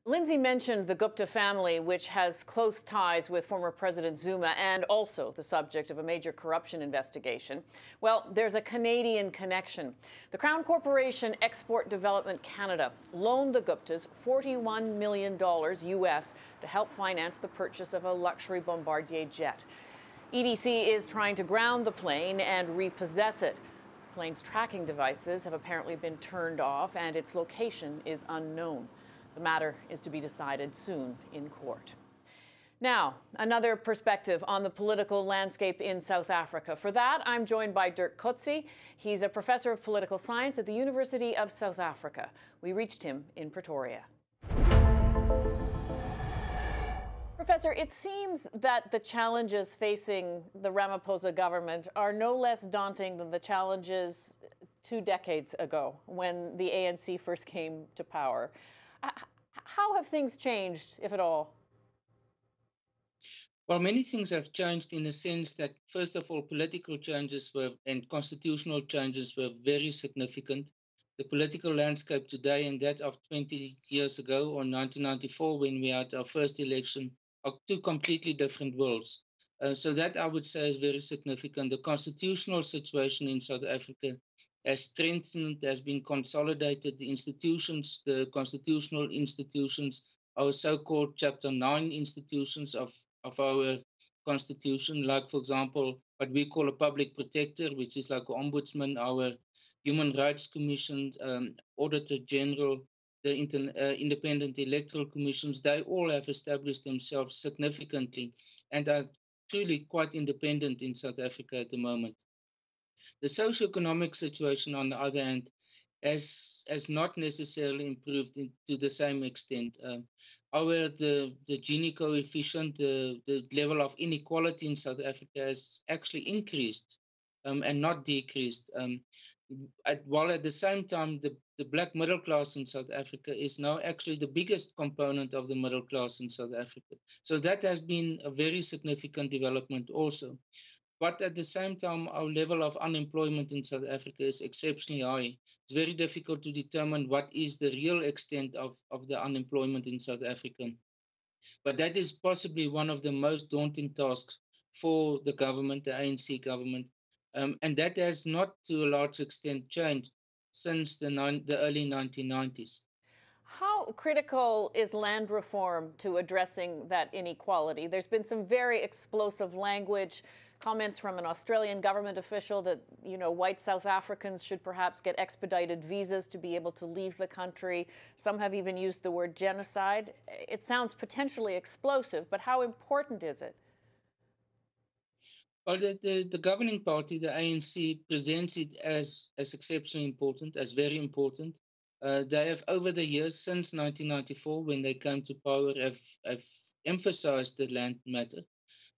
Lindsay mentioned the Gupta family, which has close ties with former President Zuma and also the subject of a major corruption investigation. Well, there's a Canadian connection. The Crown Corporation Export Development Canada loaned the Guptas $41 million US to help finance the purchase of a luxury Bombardier jet. EDC is trying to ground the plane and repossess it. The plane's tracking devices have apparently been turned off and its location is unknown. The matter is to be decided soon in court. Now, another perspective on the political landscape in South Africa. For that, I'm joined by Dirk Kotzé. He's a professor of political science at the University of South Africa. We reached him in Pretoria. Professor, it seems that the challenges facing the Ramaphosa government are no less daunting than the challenges 2 decades ago when the ANC first came to power. How have things changed, if at all? Well, many things have changed in the sense that, first of all, political changes and constitutional changes were very significant. The political landscape today and that of 20 years ago, or 1994, when we had our first election, are two completely different worlds. So that, I would say, is very significant. The constitutional situation in South Africa has strengthened, has been consolidated. The institutions, the constitutional institutions, our so-called Chapter 9 institutions of our constitution, like, for example, what we call a public protector, which is like an ombudsman, our human rights commission, auditor general, the independent electoral commissions, they all have established themselves significantly and are truly quite independent in South Africa at the moment. The socioeconomic situation, on the other hand, has not necessarily improved to the same extent. The Gini coefficient, the level of inequality in South Africa has actually increased and not decreased. While at the same time, the black middle class in South Africa is now actually the biggest component of the middle class in South Africa. So that has been a very significant development also. But at the same time, our level of unemployment in South Africa is exceptionally high. It's very difficult to determine what is the real extent of the unemployment in South Africa. But that is possibly one of the most daunting tasks for the government, the ANC government. And that has not to a large extent changed since the early 1990s. How critical is land reform to addressing that inequality? There's been some very explosive language, comments from an Australian government official that, white South Africans should perhaps get expedited visas to be able to leave the country. Some have even used the word genocide. It sounds potentially explosive, but how important is it? Well, the governing party, the ANC, presents it as exceptionally important, as very important. They have, over the years, since 1994, when they came to power, have emphasized the land matter,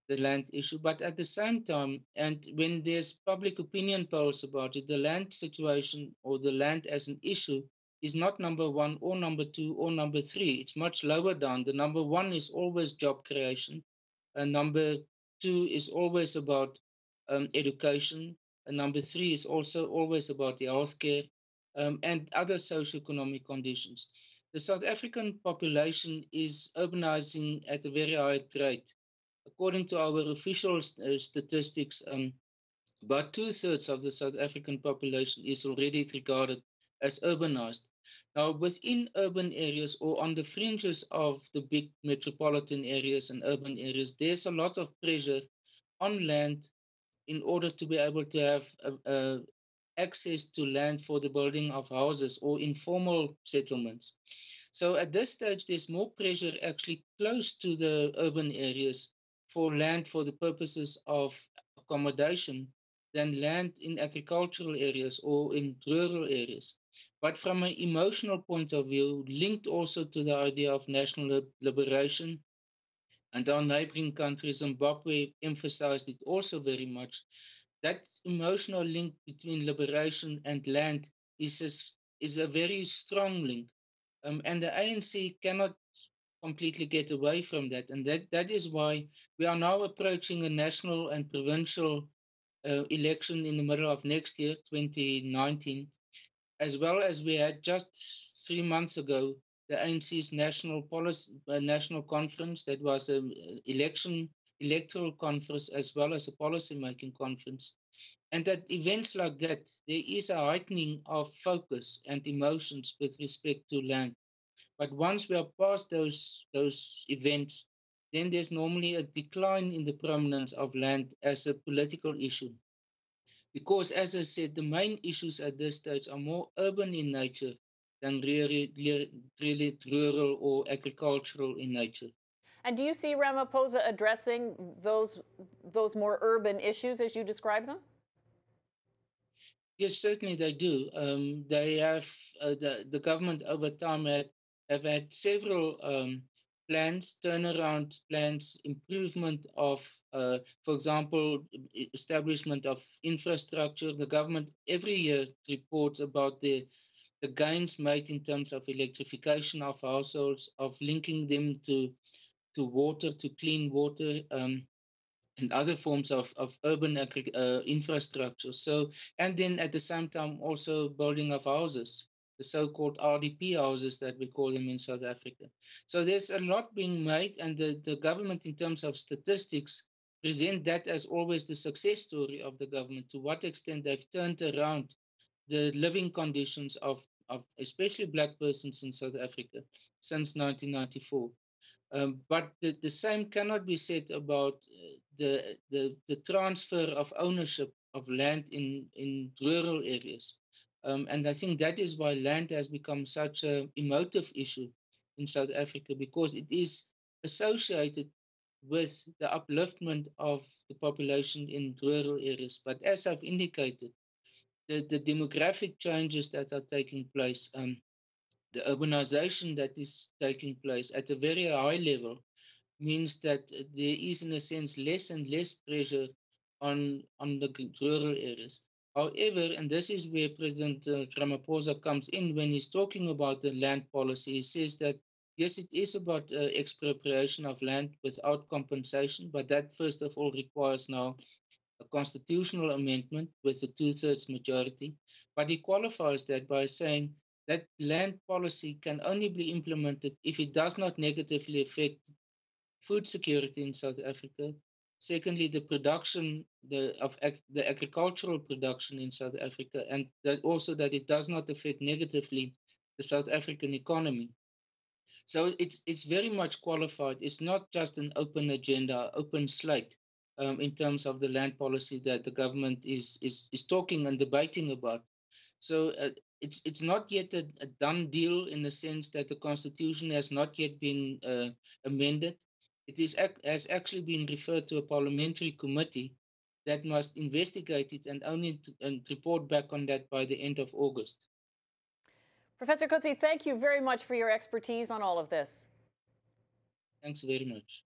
the land issue. But at the same time, and when there's public opinion polls about it, the land situation or the land as an issue is not number 1 or number 2 or number 3. It's much lower down. The number 1 is always job creation. And number 2 is always about education. And number 3 is also always about the healthcare and other socioeconomic conditions. The South African population is urbanizing at a very high rate. According to our official statistics, about 2/3 of the South African population is already regarded as urbanized. Now, within urban areas or on the fringes of the big metropolitan areas and urban areas, there's a lot of pressure on land in order to be able to have access to land for the building of houses or informal settlements. So at this stage, there's more pressure actually close to the urban areas for land for the purposes of accommodation than land in agricultural areas or in rural areas. But from an emotional point of view, linked also to the idea of national liberation, and our neighboring country, Zimbabwe, emphasized it also very much, that emotional link between liberation and land is a very strong link. And the ANC cannot completely get away from that. And that is why we are now approaching a national and provincial election in the middle of next year, 2019, as well as we had just 3 months ago the ANC's national conference. That was an electoral conference as well as a policy-making conference. And at events like that, there is a heightening of focus and emotions with respect to land. But once we are past those events, then there's normally a decline in the prominence of land as a political issue. Because, as I said, the main issues at this stage are more urban in nature than really rural or agricultural in nature. And do you see Ramaphosa addressing those more urban issues as you describe them? Yes, certainly they do. They have the government over time have had several plans, turnaround plans, improvement of, for example, establishment of infrastructure. The government every year reports about the gains made in terms of electrification of households, of linking them to water, to clean water. And other forms of urban infrastructure. So, and then at the same time, also building of houses, the so-called RDP houses that we call them in South Africa. So there's a lot being made, and the government, in terms of statistics, present that as always the success story of the government, to what extent they've turned around the living conditions of especially Black persons in South Africa since 1994. But the same cannot be said about the transfer of ownership of land in rural areas. And I think that is why land has become such an emotive issue in South Africa, because it is associated with the upliftment of the population in rural areas. But as I've indicated, the demographic changes that are taking place, the urbanization that is taking place at a very high level, means that there is, in a sense, less and less pressure on the rural areas. However, and this is where President Ramaphosa comes in when he's talking about the land policy, he says that, yes, it is about expropriation of land without compensation, but that first of all requires now a constitutional amendment with a two-thirds majority. But he qualifies that by saying that land policy can only be implemented if it does not negatively affect food security in South Africa. Secondly, the production the agricultural production in South Africa, and that also that it does not affect negatively the South African economy. So it's very much qualified. It's not just an open agenda, open slate in terms of the land policy that the government is talking and debating about. So it's not yet a done deal, in the sense that the constitution has not yet been amended. It has actually been referred to a parliamentary committee that must investigate it and report back on that by the end of August. Professor Kotzé, thank you very much for your expertise on all of this. Thanks very much.